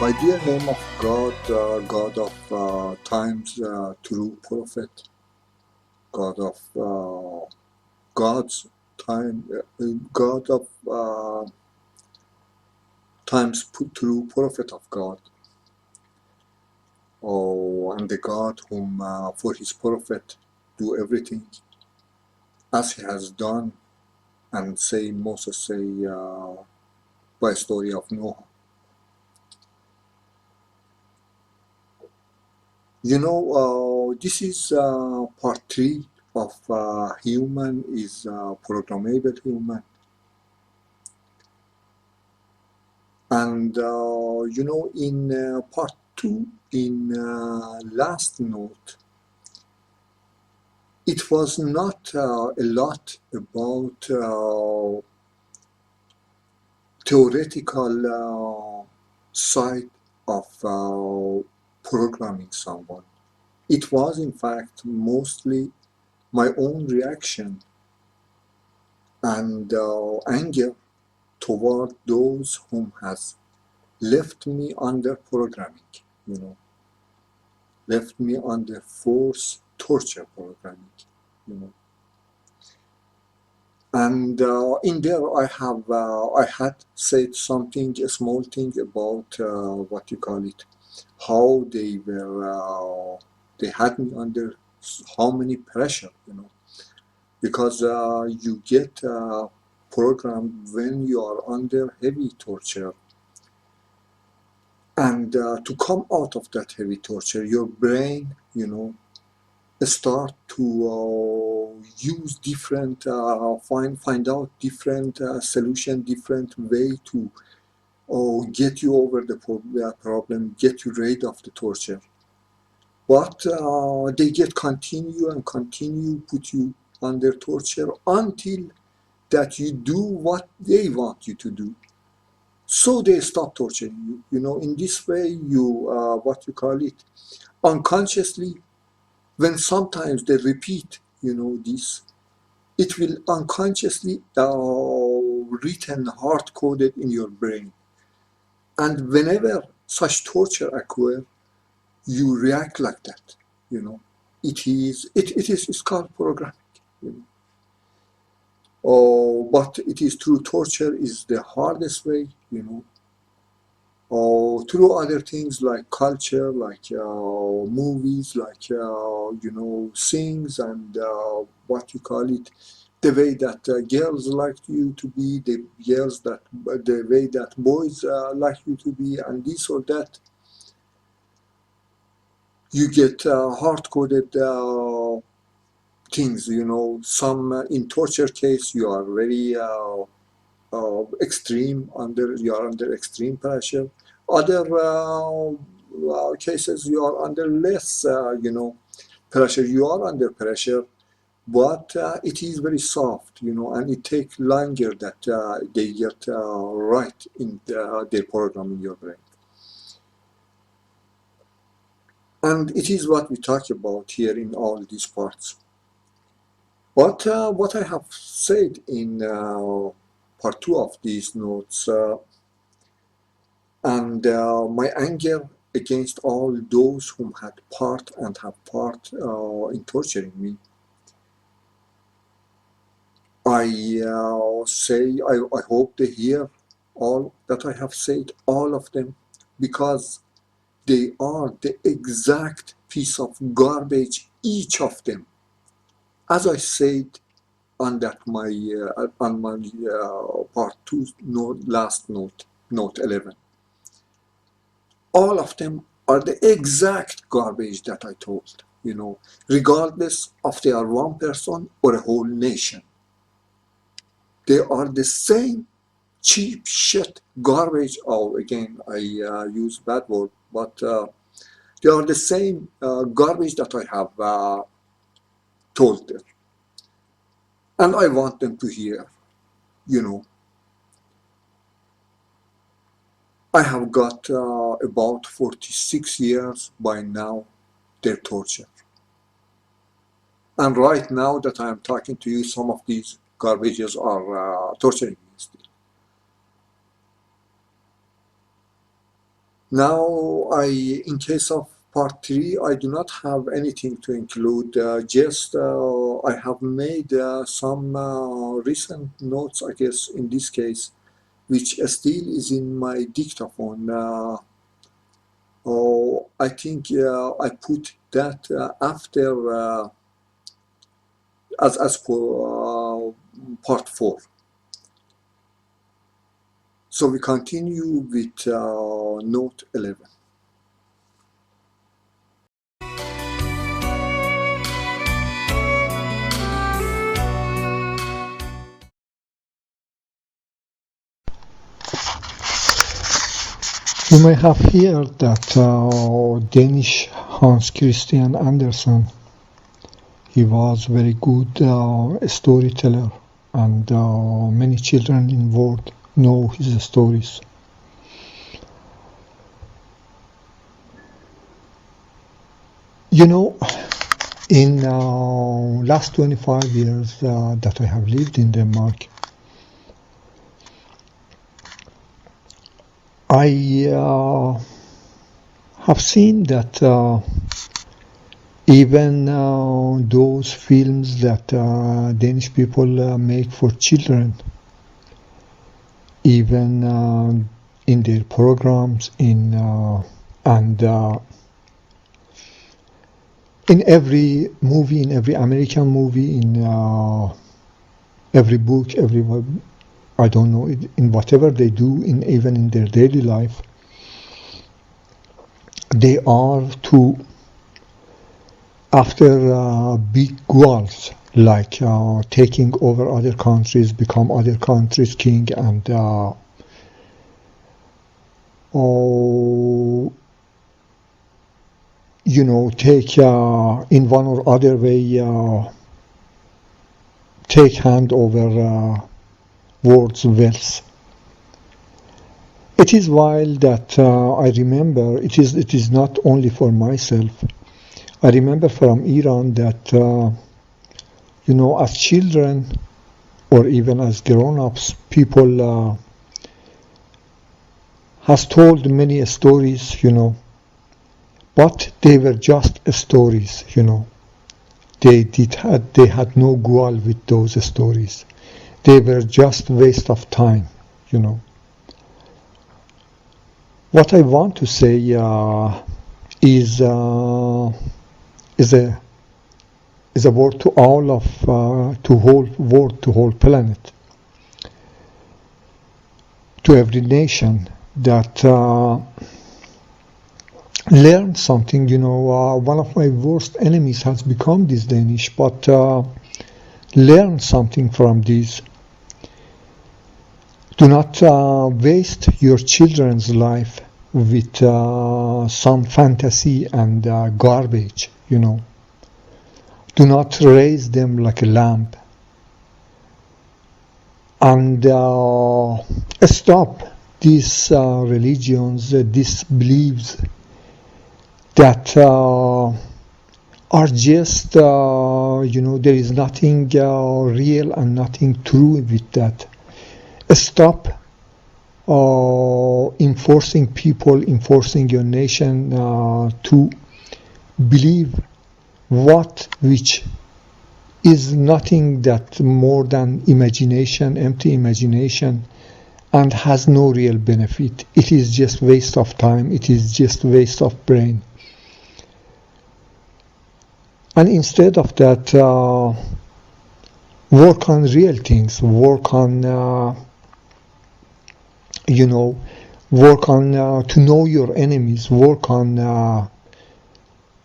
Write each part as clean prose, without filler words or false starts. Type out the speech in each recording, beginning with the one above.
My dear name of God, God of times, true prophet, God of God's time, God of times, true prophet of God. Oh, and the God whom for his prophet do everything as he has done, and say Moses say by story of Noah. This is part 3 of human is programmable human. And in part 2, in last note, it was not a lot about theoretical side of programming someone. It was in fact mostly my own reaction and anger toward those whom has left me under programming, left me under force torture programming, you know. And in there, I had said something, a small thing about what you call it, how they had me under how many pressure, because you get programmed when you are under heavy torture. And to come out of that heavy torture, your brain, start to use different, find out different solution, different way to get you over the problem, get you rid of the torture. But they get continue and continue, put you under torture until that you do what they want you to do. So they stop torturing you. In this way, you, what you call it, unconsciously, when sometimes they repeat, this, it will unconsciously written, hard-coded in your brain. And whenever such torture occurs, you react like that, It's called programming, but it is through torture is the hardest way, or through other things like culture, like movies, like things, and what you call it, the way that girls like you to be, the way that boys like you to be, and this or that. You get hard-coded things, Some in torture case you are very extreme, you are under extreme pressure. Other cases you are under less, pressure. You are under pressure, but it is very soft, and it takes longer that they get right in their program in your brain. And it is what we talk about here in all these parts. But what I have said in part 2 of these notes, and my anger against all those whom had part and have part in torturing me, I hope they hear all that I have said, all of them, because they are the exact piece of garbage, each of them. As I said on my part 2 note, last note 11, all of them are the exact garbage that I told, regardless of they are one person or a whole nation. They are the same cheap shit garbage. Oh, again, I use bad word, but they are the same garbage that I have told them. And I want them to hear, I have got about 46 years by now, their torture. And right now that I am talking to you, some of these garbages are torturing me still. Now, in case of part three, I do not have anything to include. Just I have made some recent notes, I guess, in this case, which still is in my dictaphone. I think I put that after as for part four. So we continue with note 11. You may have heard that Danish Hans Christian Andersen, he was very good storyteller, and many children in the world know his stories. You know, in last 25 years that I have lived in Denmark, I have seen that even those films that Danish people make for children, even in their programs, in every movie, in every American movie, in every book, I don't know, in whatever they do, even in their daily life, they are after big goals, like taking over other countries, become other countries' king, and take in one or other way, take hand over world's wealth. It is wild that I remember, it is not only for myself. I remember from Iran that, as children or even as grown-ups, people has told many stories, but they were just stories, They had no goal with those stories. They were just waste of time, What I want to say is a word to all of to whole world, to whole planet, to every nation that learn something. One of my worst enemies has become this Danish, but learn something from this. Do not waste your children's life with some fantasy and garbage, Do not raise them like a lamb. And stop these religions, these beliefs that are just, there is nothing real and nothing true with that. Stop enforcing your nation to believe which is nothing that more than imagination, empty imagination, and has no real benefit. It is just waste of time. It is just waste of brain. And instead of that, work on real things. Work on, work on to know your enemies. Work on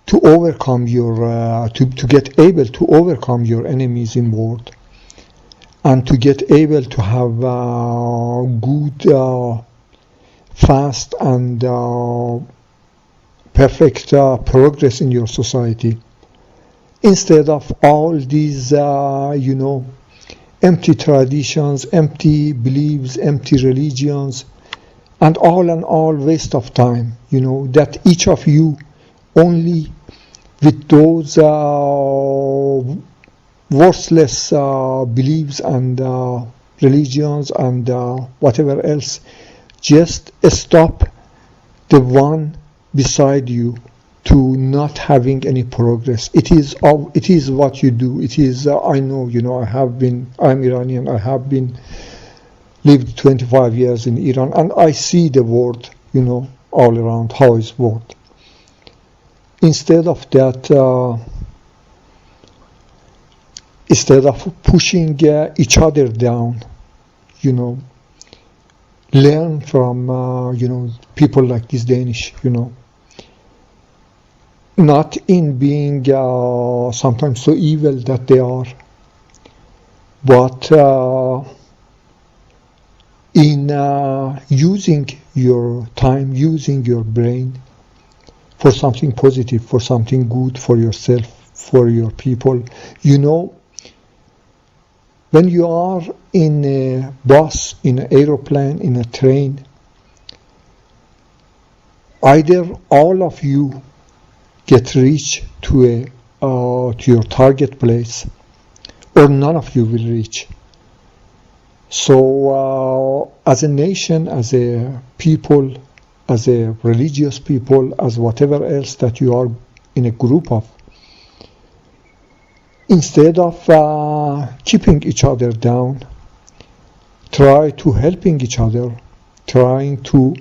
to overcome your, to get able to overcome your enemies in world, and to get able to have good, fast and perfect progress in your society, instead of all these, empty traditions, empty beliefs, empty religions, and all waste of time, that each of you only with those worthless beliefs and religions and whatever else, just stop the one beside you to not having any progress. It is what you do. It is, I know, I'm Iranian, I have been lived 25 years in Iran, and I see the world, all around, how it's world. Instead of that, instead of pushing each other down, learn from, people like this Danish, not in being sometimes so evil that they are, but in using your time, using your brain for something positive, for something good for yourself, for your people. When you are in a bus, in an aeroplane, in a train, either all of you get reach to your target place, or none of you will reach. So as a nation, as a people, as a religious people, as whatever else that you are in a group of, instead of keeping each other down, try to helping each other, trying to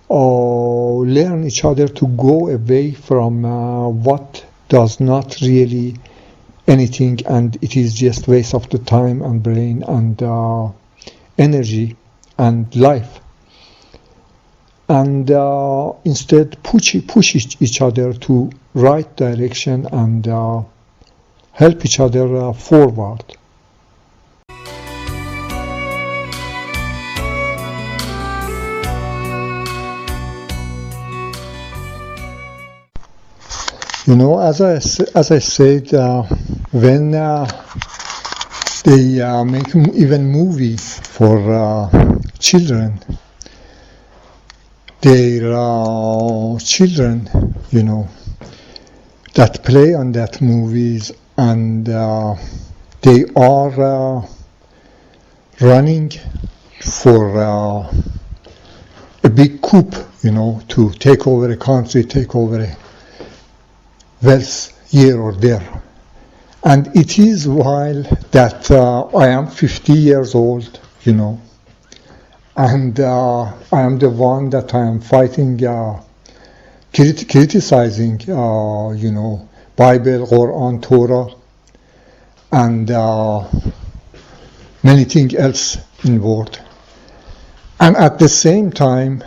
learn each other to go away from what does not really anything, and it is just waste of the time and brain and energy and life, and instead push each other to right direction and help each other forward. As I said, when they make even movie for children, their children, that play on that movies, and they are running for a big coup, to take over a country, take over a wealth here or there. And it is while that I am 50 years old, and I am the one that I am fighting, criticizing, Bible, Quran, Torah, and many things else in world. And at the same time,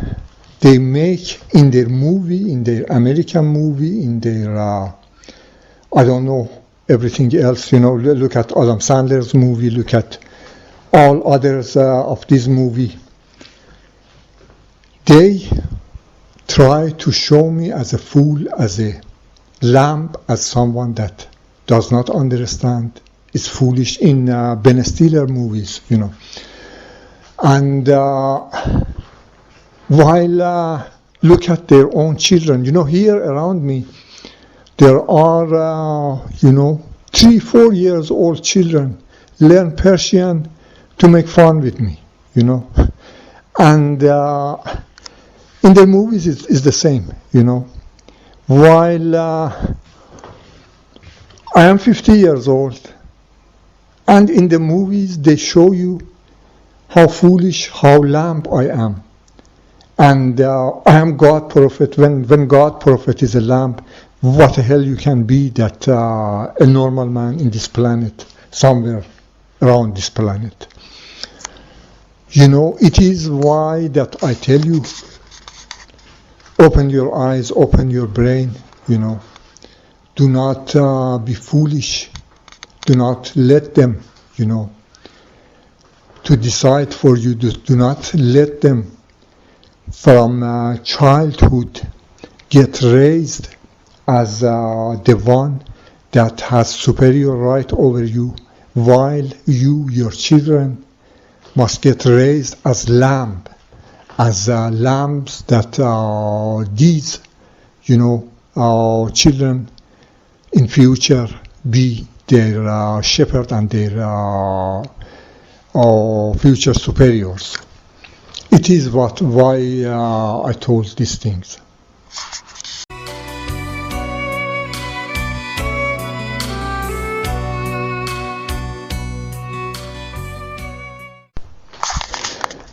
they make in their movie, in their American movie, in their, I don't know, everything else, look at Adam Sandler's movie, look at all others of this movie. They try to show me as a fool, as a lamb, as someone that does not understand, is foolish in Ben Stiller movies, And while look at their own children, here around me, there are, 3-4 years old children learn Persian to make fun with me, And in the movies, it's the same, While I am 50 years old, and in the movies, they show you how foolish, how lamb I am. And I am God prophet. When God prophet is a lamb, what the hell you can be that a normal man in this planet, somewhere around this planet. It is why that I tell you, open your eyes, open your brain, Do not be foolish. Do not let them, to decide for you. Do not let them from childhood get raised as the one that has superior right over you, while you, your children, must get raised as lambs that these, children in future be their shepherd and their future superiors. It is why I told these things.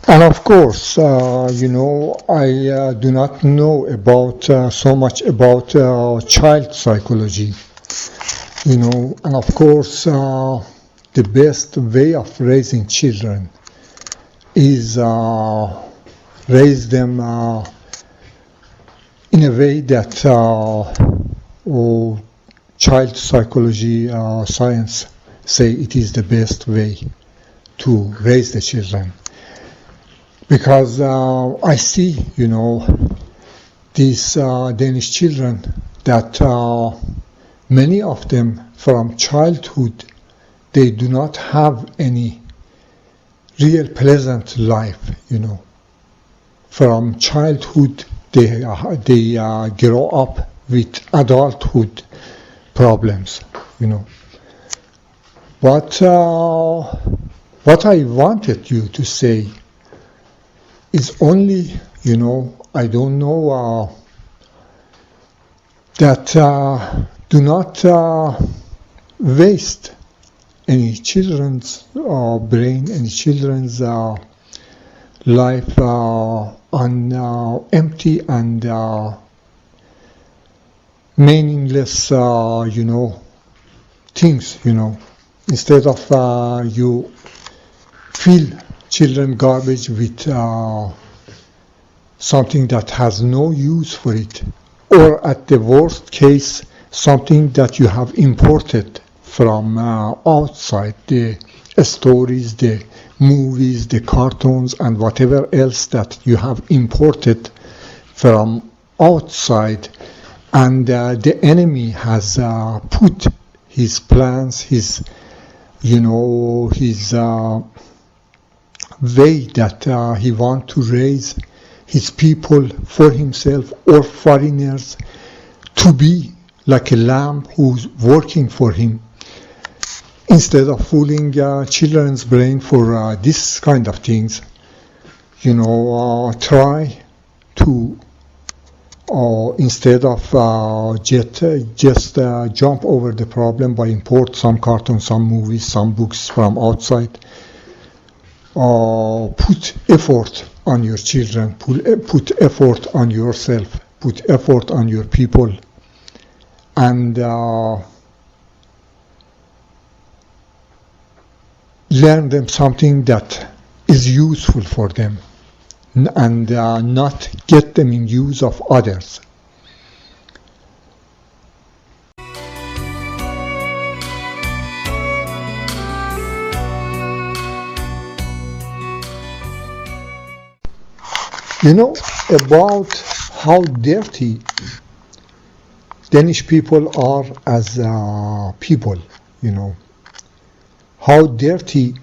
And of course, I do not know about so much about child psychology, and of course, the best way of raising children is raise them in a way that child psychology science say it is the best way to raise the children. Because I see, these Danish children that many of them from childhood, they do not have any real pleasant life, From childhood, they grow up with adulthood problems, But what I wanted you to say is only, I don't know, that do not waste any children's brain, any children's life on empty and meaningless, things, Instead of you fill children garbage with something that has no use for it, or at the worst case, something that you have imported from outside, the stories, the movies, the cartoons, and whatever else that you have imported from outside, and the enemy has put his plans, his way that he wants to raise his people for himself or foreigners to be like a lamb who's working for him. Instead of fooling children's brain for this kind of things, try to instead of just jump over the problem by import some cartoons, some movies, some books from outside. Put effort on your children, put effort on yourself, put effort on your people, and learn them something that is useful for them, and not get them in use of others. About how dirty Danish people are as people, how dirty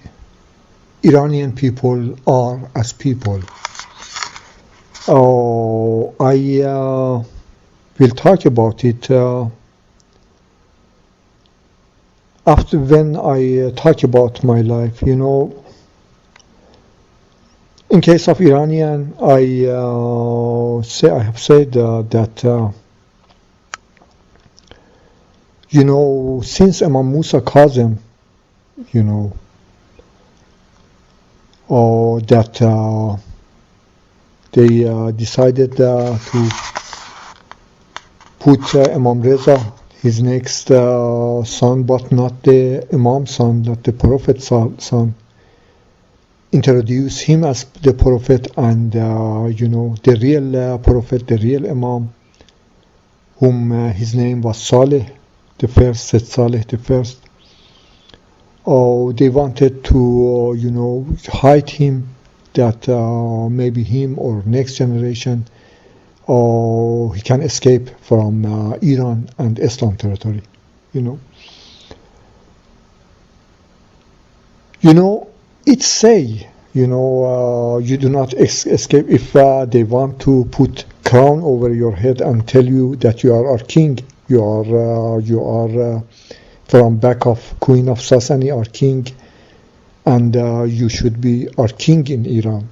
Iranian people are as people. I will talk about it after when I talk about my life, In case of Iranian, I have said that since Imam Musa Kazem, that they decided to put Imam Reza, his next son, but not the Imam's son, not the Prophet's son. Introduce him as the Prophet and the real Prophet, the real Imam, whom his name was Saleh, the first, Said Saleh the first. They wanted to hide him, that maybe him or next generation he can escape from Iran and Islam territory. It's say, you do not escape if they want to put crown over your head and tell you that you are our king, you are from back of Queen of Sasani, our king, and you should be our king in Iran.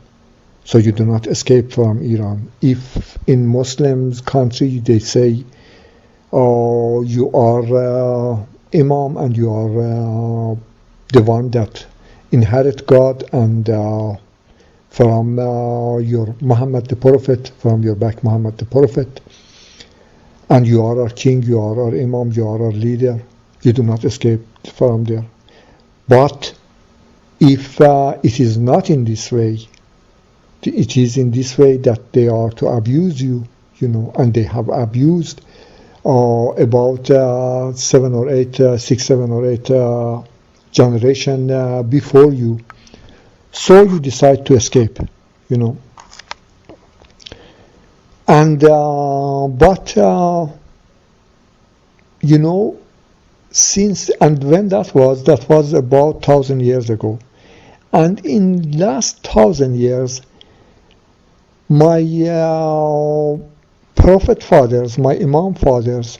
So you do not escape from Iran. If in Muslims country they say, oh, you are Imam and you are the one that inherit God and from your Muhammad the Prophet, from your back Muhammad the Prophet, and you are our king, you are our Imam, you are our leader, you do not escape from there. But if it is not in this way, it is in this way that they are to abuse you, and they have abused about 7 or 8 generation before you. So you decide to escape, And but since and when that was about 1,000 years ago, and in last 1,000 years, my prophet fathers, my Imam fathers,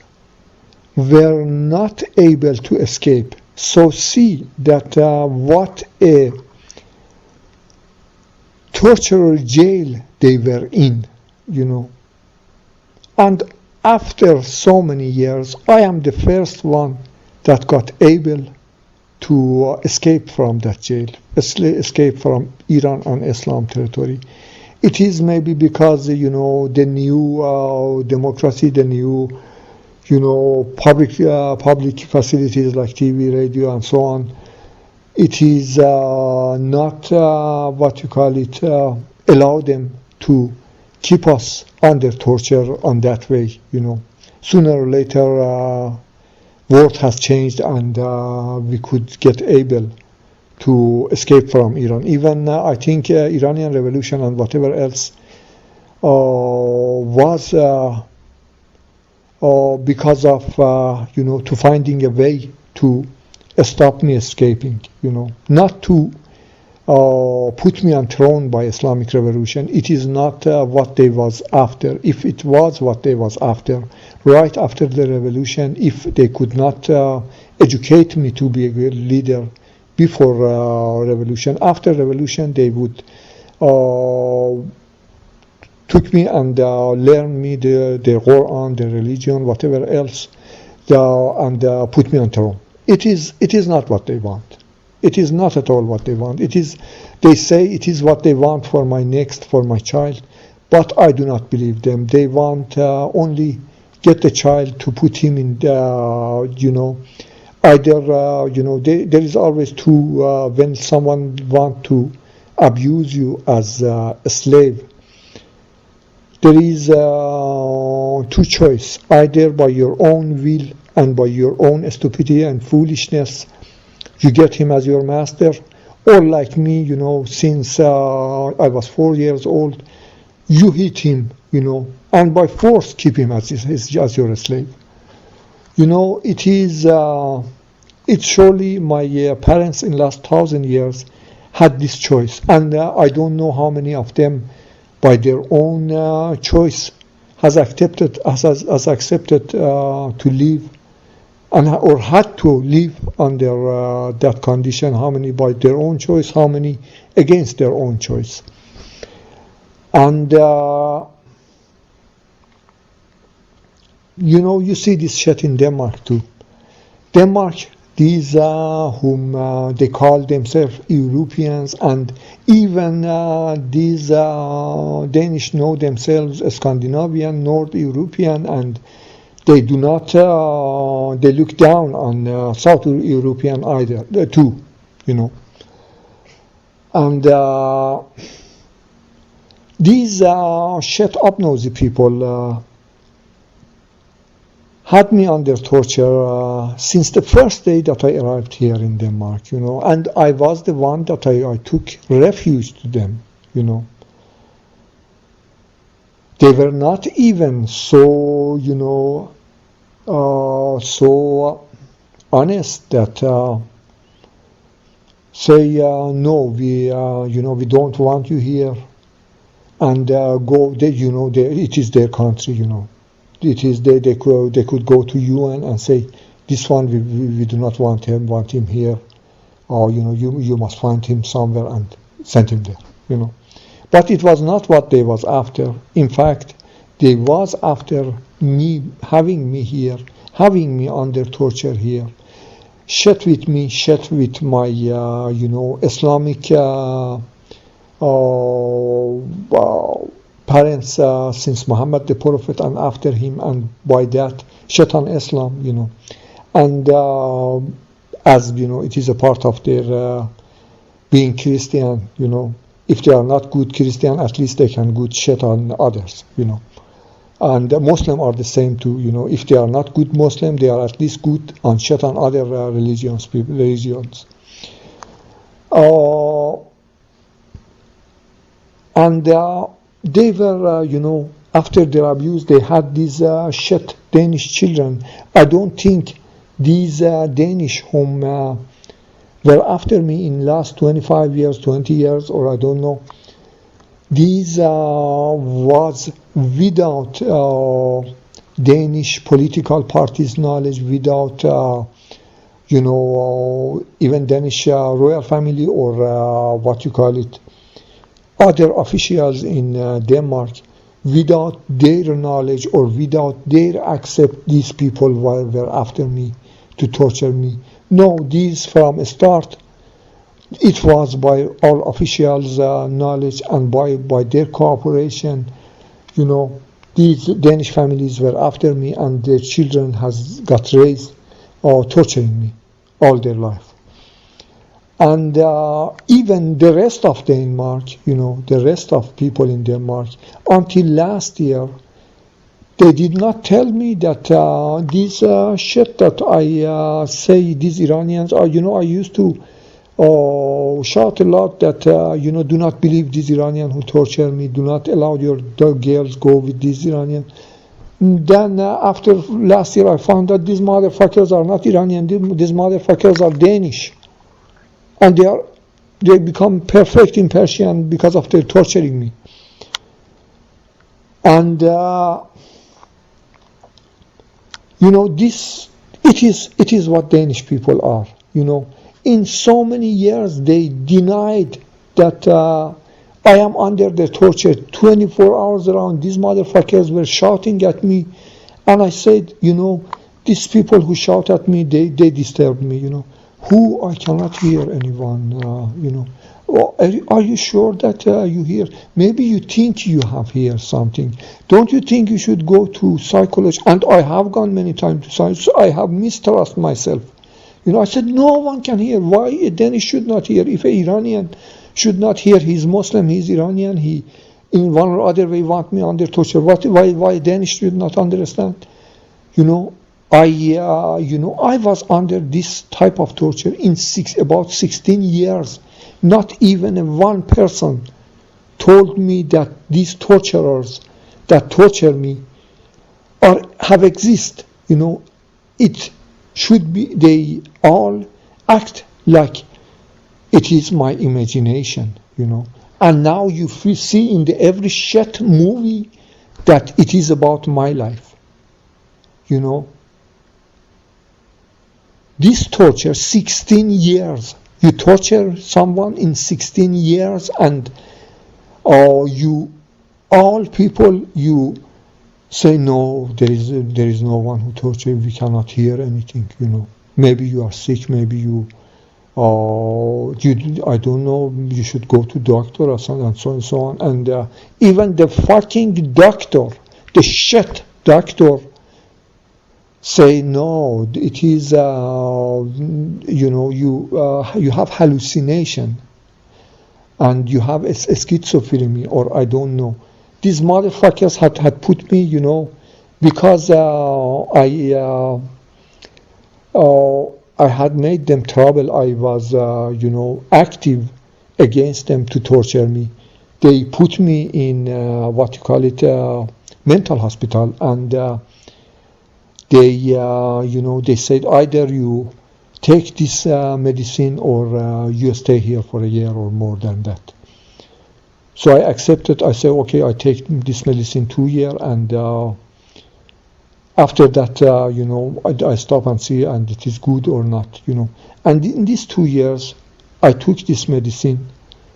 were not able to escape. So see that what a torture jail they were in, And after so many years, I am the first one that got able to escape from that jail, escape from Iran and Islam territory. It is maybe because, the new democracy, the new, public facilities like TV, radio, and so on. It is not allow them to keep us under torture on that way, Sooner or later, world has changed and we could get able to escape from Iran. Even I think Iranian revolution and whatever else was because of, to finding a way to stop me escaping, not to put me on throne by Islamic revolution. It is not what they was after. If it was what they was after, right after the revolution, if they could not educate me to be a good leader before revolution, after revolution they would took me and learn me the Quran, the religion, whatever else, and put me on throne. It is not what they want. It is not at all what they want. They say it is what they want for my child, but I do not believe them. They want only get the child to put him in, either, there is always two, when someone want to abuse you as a slave, there is two choice, either by your own will and by your own stupidity and foolishness, you get him as your master, or like me, since I was 4 years old, you hit him, and by force keep him as your slave. It is, it's surely my parents in last 1,000 years had this choice, and I don't know how many of them, by their own choice, has accepted to live or had to live under that condition. How many by their own choice? How many against their own choice? And you see this shit in Denmark too. Denmark, these whom they call themselves Europeans, and even these Danish know themselves Scandinavian, North European, and they do not, they look down on South European either, too, And these shut up nosy people had me under torture since the first day that I arrived here in Denmark, and I was the one that I took refuge to them, They were not even so, so honest that say no, we we don't want you here, and go. It is their country, It is they could go to UN and say, this one we do not want him here, or you must find him somewhere and send him there, But it was not what they was after. In fact, they was after me, having me here, having me under torture here. Shit with me, shit with my, Islamic parents since Muhammad the Prophet and after him, and by that, shit on Islam, And as, it is a part of their being Christian, If they are not good Christian, at least they can good shit on others, And Muslim are the same too, If they are not good Muslim, they are at least good on shit on other religions. And they were, after their abuse, they had these shit Danish children. I don't think these Danish whom were after me in last 25 years, 20 years, or I don't know. These was without Danish political parties' knowledge, without, even Danish royal family or other officials in Denmark, without their knowledge or without their accept, these people were after me to torture me. No, these from start, it was by all officials' knowledge and by their cooperation. These Danish families were after me, and their children has got raised torturing me all their life. And even the rest of Denmark, the rest of people in Denmark, until last year, they did not tell me that this shit that I say, these Iranians are, I used to shout a lot that, do not believe these Iranians who torture me, do not allow your girls go with these Iranians. Then after last year, I found that these motherfuckers are not Iranian, these motherfuckers are Danish. And they become perfect in Persian because of their torturing me. And this it is what Danish people are. In so many years they denied that I am under the torture 24 hours around. These motherfuckers were shouting at me, and I said, these people who shout at me, they disturb me. Who I cannot hear anyone. Are you sure that you hear? Maybe you think you have heard something. Don't you think you should go to psychology? And I have gone many times to psychology. So I have mistrust myself. I said no one can hear. Why a Danish should not hear? If an Iranian should not hear, he's Muslim, he's Iranian, he in one or other way want me under torture. Why Danish should not understand? I was under this type of torture in about 16 years. Not even one person told me that these torturers that torture me have exist. It should be, they all act like it is my imagination, And now you see in every shit movie that it is about my life, This torture, 16 years. You torture someone in 16 years, and all people, you say, no, there is no one who tortures, we cannot hear anything, Maybe you are sick, maybe I don't know, you should go to doctor or something, and so on. And even the fucking doctor, the shit doctor, say no, it is you have hallucination and you have a schizophrenia, or I don't know. These motherfuckers had put me, because I had made them trouble. I was active against them to torture me. They put me in mental hospital, and they said either you take this medicine or you stay here for a year or more than that. So I accepted. I said, okay, I take this medicine 2 years, and after that, I stop and see, and it is good or not, And in these 2 years, I took this medicine,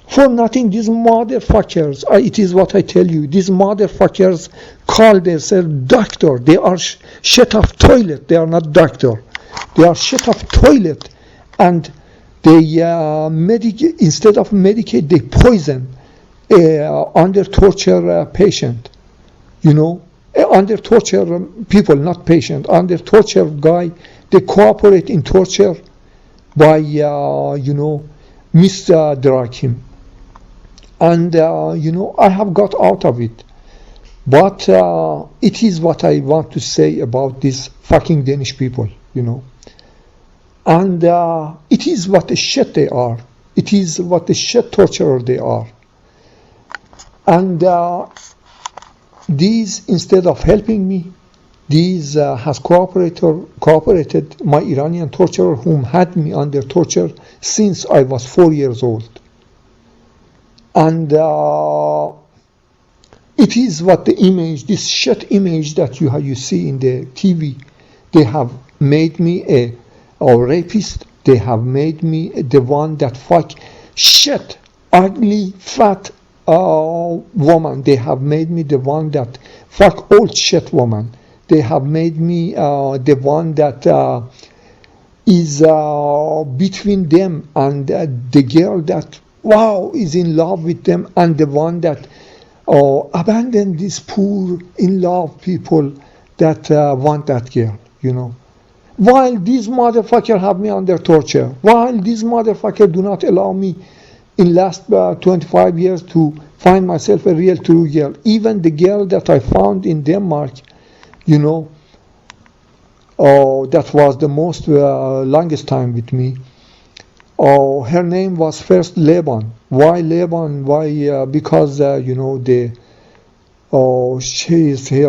For nothing, these motherfuckers, it is what I tell you, these motherfuckers call themselves doctor. They are shit of toilet. They are not doctor. They are shit of toilet. And they instead of medicate, they poison under torture patient. You know, under torture people, not patient. Under torture guy, they cooperate in torture by, misdirect him. And, I have got out of it. But it is what I want to say about these fucking Danish people, And it is what the shit they are. It is what the shit torturer they are. And these, instead of helping me, these has cooperated my Iranian torturer, whom had me under torture since I was 4 years old. And it is what the image, this shit image that you see in the TV, they have made me a rapist. They have made me the one that fuck shit, ugly, fat woman. They have made me the one that fuck old shit woman. They have made me the one that is between them and the girl that is in love with them, and the one that abandoned these poor in love people that want that girl, While these motherfuckers have me under torture, while these motherfuckers do not allow me in last 25 years to find myself a real true girl. Even the girl that I found in Denmark, that was the most longest time with me. Her name was first Leban. Why Leban? Why? Because her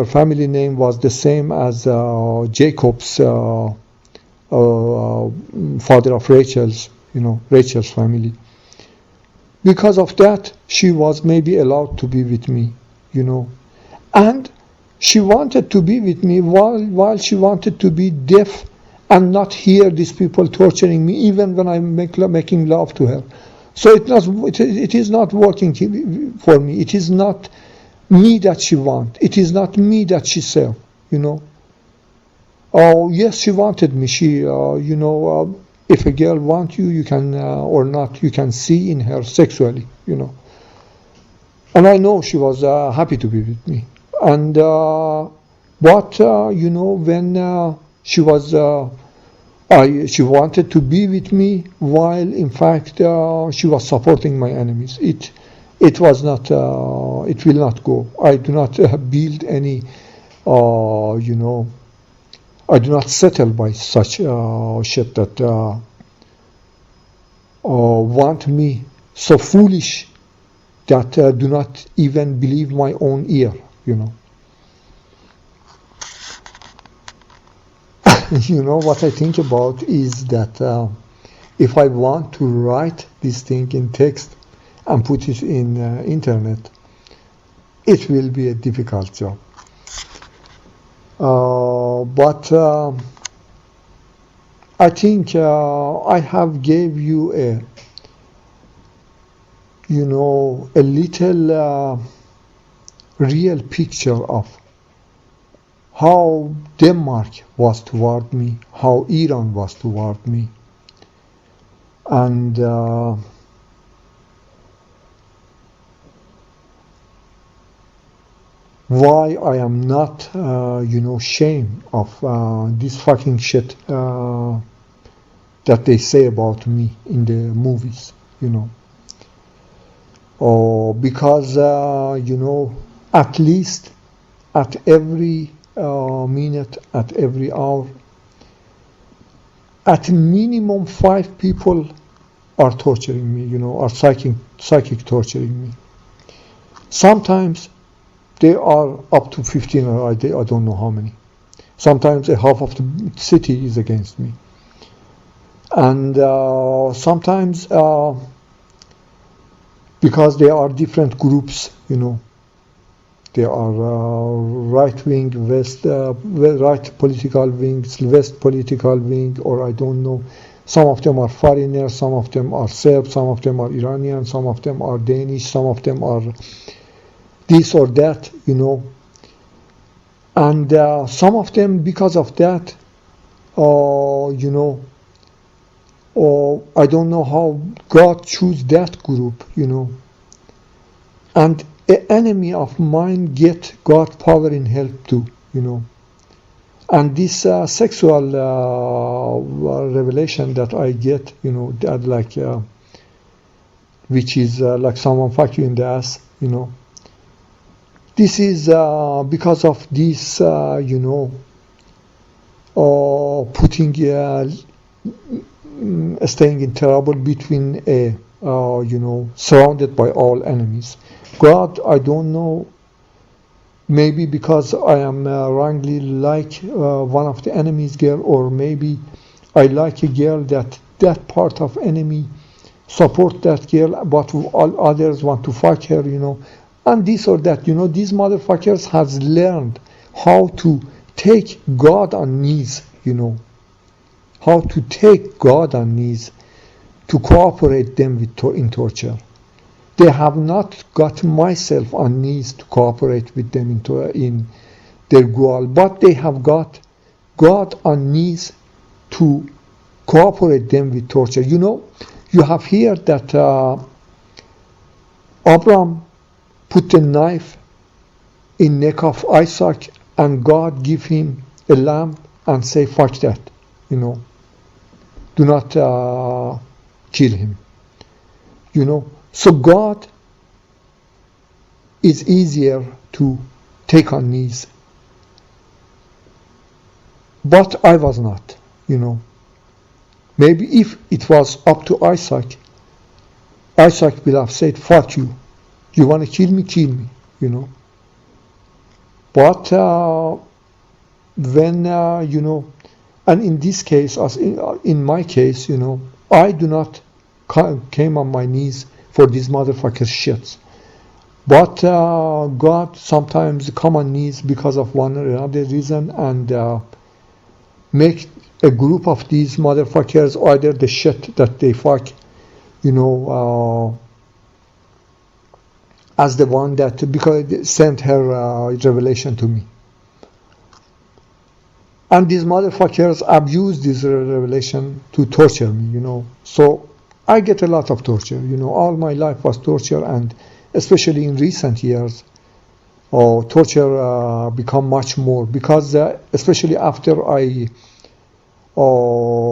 family name was the same as Jacob's father of Rachel's, Rachel's family. Because of that, she was maybe allowed to be with me, and she wanted to be with me while she wanted to be deaf and not hear these people torturing me, even when I'm making love to her. So it is not working for me. It is not me that she wants. It is not me that she serve, Oh, yes, she wanted me. She, if a girl wants you, you can, or not, you can see in her sexually, And I know she was happy to be with me. And, but, when she was, she wanted to be with me, while in fact she was supporting my enemies. It was not, it will not go. I do not build any, I do not settle by such shit that want me so foolish that do not even believe my own ear, What I think about is that if I want to write this thing in text and put it in internet, it will be a difficult job. But I think I have gave you a little real picture of how Denmark was toward me, how Iran was toward me, and why I am not, ashamed of this fucking shit that they say about me in the movies, because, at least at every minute, at every hour, at minimum 5 people are torturing me, are psychic torturing me. Sometimes they are up to 15, or I don't know how many. Sometimes a half of the city is against me. And sometimes, because there are different groups, there are right wing, right political wings, west political wing, or I don't know, Some of them are foreigners, some of them are Serbs, some of them are Iranian, some of them are Danish, some of them are this or that, and some of them, because of that, I don't know how God choose that group, and an enemy of mine get God power in help too, and this sexual revelation that I get, that like, which is like someone fuck you in the ass, this is because of this, putting, staying in trouble between surrounded by all enemies. God, I don't know, maybe because I am wrongly like one of the enemy's girl, or maybe I like a girl that part of enemy support that girl, but all others want to fuck her, and this or that, these motherfuckers has learned how to take God on knees, how to take God on knees to cooperate them in torture. They have not got myself on knees to cooperate with them in their goal, but they have got God on knees to cooperate them with torture. You have heard that Abraham put a knife in neck of Isaac, and God give him a lamb and say, fuck that, do not kill him, So God is easier to take on knees. But I was not, Maybe if it was up to Isaac will have said, fuck you. You want to kill me, But when, and in this case, as in my case, I do not came on my knees for these motherfuckers shits. But God sometimes come on knees because of one or another reason, and make a group of these motherfuckers, either the shit that they fuck, as the one that, because it sent her revelation to me. And these motherfuckers abuse this revelation to torture me, So I get a lot of torture, All my life was torture, and especially in recent years, torture become much more, because especially after I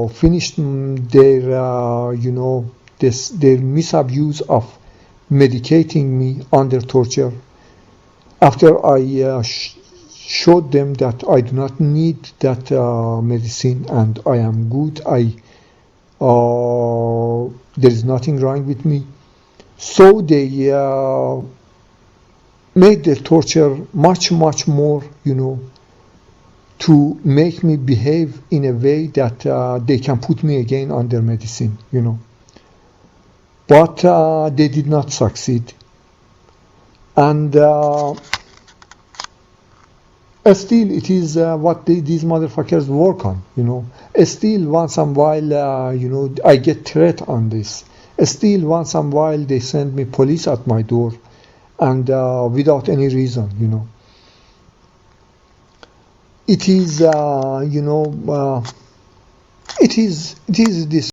finished their, their misabuse of medicating me under torture. After I showed them that I do not need that medicine and I am good, there is nothing wrong with me. So they made the torture much, much more, to make me behave in a way that they can put me again under medicine, But they did not succeed. And still, it is what these motherfuckers work on, Still, once in a while, I get threat on this. Still, once in a while, they send me police at my door, and without any reason, It is, it is this